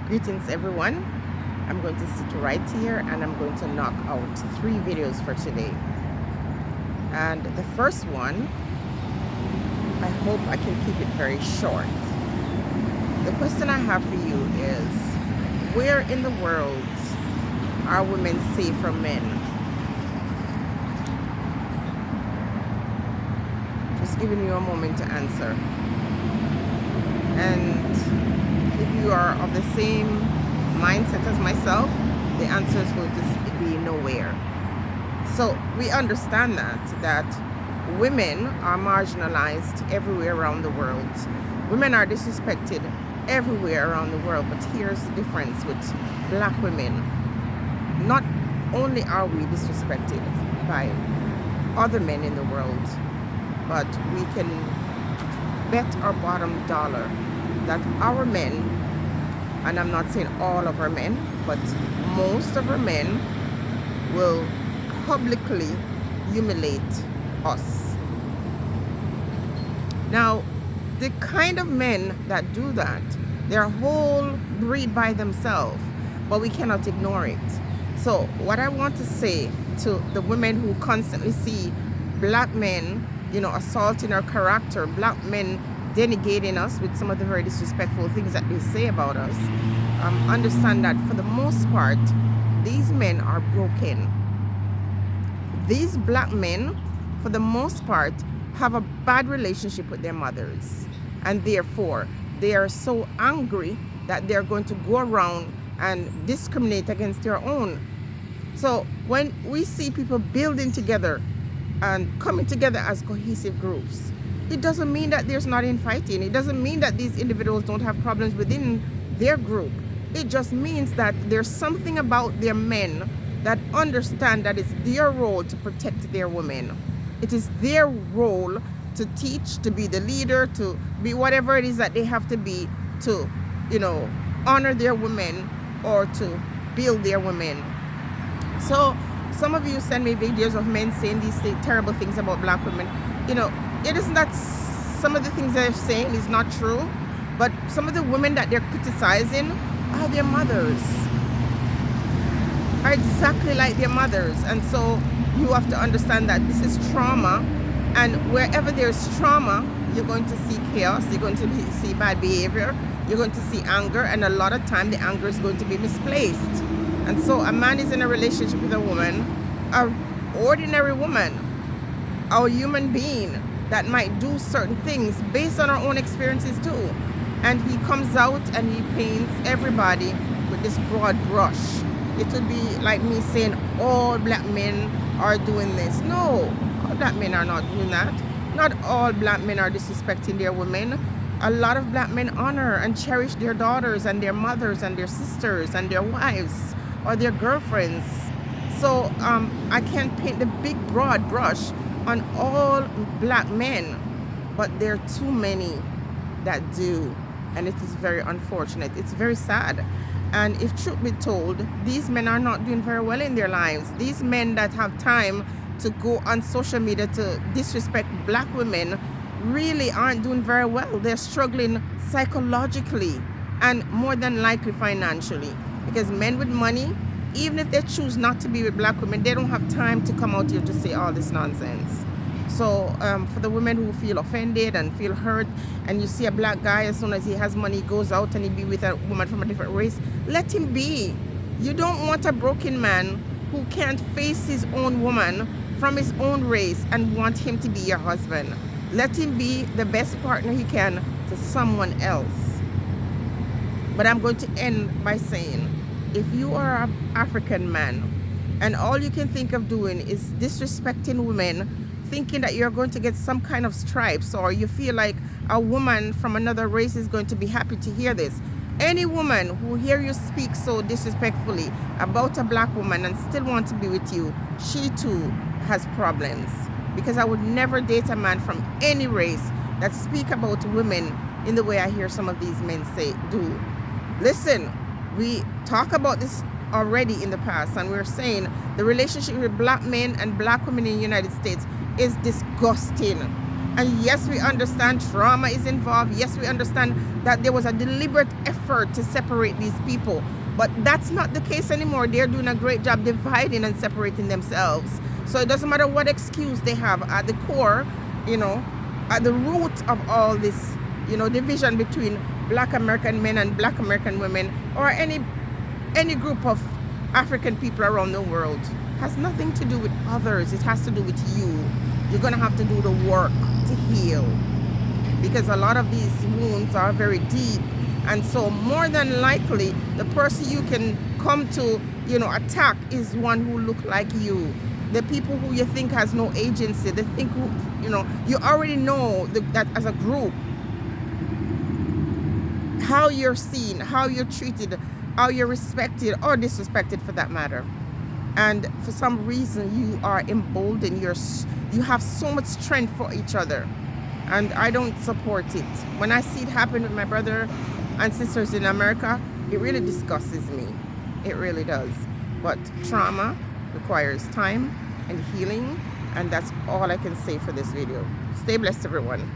Greetings everyone. I'm going to sit right here and I'm going to knock out 3 videos for today. And the first one, I hope I can keep it very short. The question I have for you is, where in the world are women safe from men? Just giving you a moment to answer. And if you are of the same mindset as myself, the answer is going to be nowhere. So we understand that women are marginalized everywhere around the world. Women are disrespected everywhere around the world, but here's the difference with black women. Not only are we disrespected by other men in the world, but we can bet our bottom dollar that our men, and I'm not saying all of our men, but most of our men will publicly humiliate us. Now, the kind of men that do that, they're a whole breed by themselves, but we cannot ignore it. So what I want to say to the women who constantly see black men, assaulting our character, black men denigrating us with some of the very disrespectful things that they say about us, understand that for the most part, these men are broken. These black men, for the most part, have a bad relationship with their mothers. And therefore, they are so angry that they're going to go around and discriminate against their own. So when we see people building together and coming together as cohesive groups, it doesn't mean that there's not infighting. It doesn't mean that these individuals don't have problems within their group. It just means that there's something about their men that understand that it's their role to protect their women. It is their role to teach, to be the leader, to be whatever it is that they have to be to, honor their women or to build their women. So some of you send me videos of men saying these terrible things about black women. It isn't that some of the things they're saying is not true, but some of the women that they're criticizing are their mothers, are exactly like their mothers. And so you have to understand that this is trauma, and wherever there's trauma, you're going to see chaos, you're going to see bad behavior, you're going to see anger, and a lot of time the anger is going to be misplaced. And so a man is in a relationship with a woman, an ordinary woman, a human being that might do certain things based on our own experiences too. And he comes out and he paints everybody with this broad brush. It would be like me saying all black men are doing this. No, all black men are not doing that. Not all black men are disrespecting their women. A lot of black men honor and cherish their daughters and their mothers and their sisters and their wives or their girlfriends. So I can't paint the big broad brush on all black men, but there are too many that do, and it is very unfortunate. It's very sad. And if truth be told, these men are not doing very well in their lives. These men that have time to go on social media to disrespect black women really aren't doing very well. They're struggling psychologically and more than likely financially, because men with money, even if they choose not to be with black women, they don't have time to come out here to say all this nonsense. So for the women who feel offended and feel hurt, and you see a black guy, as soon as he has money, goes out and he be with a woman from a different race, let him be. You don't want a broken man who can't face his own woman from his own race and want him to be your husband. Let him be the best partner he can to someone else. But I'm going to end by saying, if you are an African man and all you can think of doing is disrespecting women, thinking that you're going to get some kind of stripes, or you feel like a woman from another race is going to be happy to hear this. Any woman who hear you speak so disrespectfully about a black woman and still want to be with you, she too has problems. Because I would never date a man from any race that speak about women in the way I hear some of these men do. Listen, we talk about this already in the past, and we're saying the relationship with black men and black women in the United States is disgusting. And yes, we understand trauma is involved. Yes, we understand that there was a deliberate effort to separate these people. But that's not the case anymore. They're doing a great job dividing and separating themselves. So it doesn't matter what excuse they have. At the core, you know, at the root of all this, you know, division between Black American men and Black American women, or any group of African people around the world, has nothing to do with others. It has to do with you. You're going to have to do the work to heal, because a lot of these wounds are very deep. And so more than likely, the person you can come to, you know, attack is one who look like you. The people who you think has no agency, they think who, you know, you already know that as a group, how you're seen, how you're treated, how you're respected or disrespected for that matter. And for some reason, you are emboldened. You have so much strength for each other. And I don't support it. When I see it happen with my brother and sisters in America, it really disgusts me. It really does. But trauma requires time and healing. And that's all I can say for this video. Stay blessed, everyone.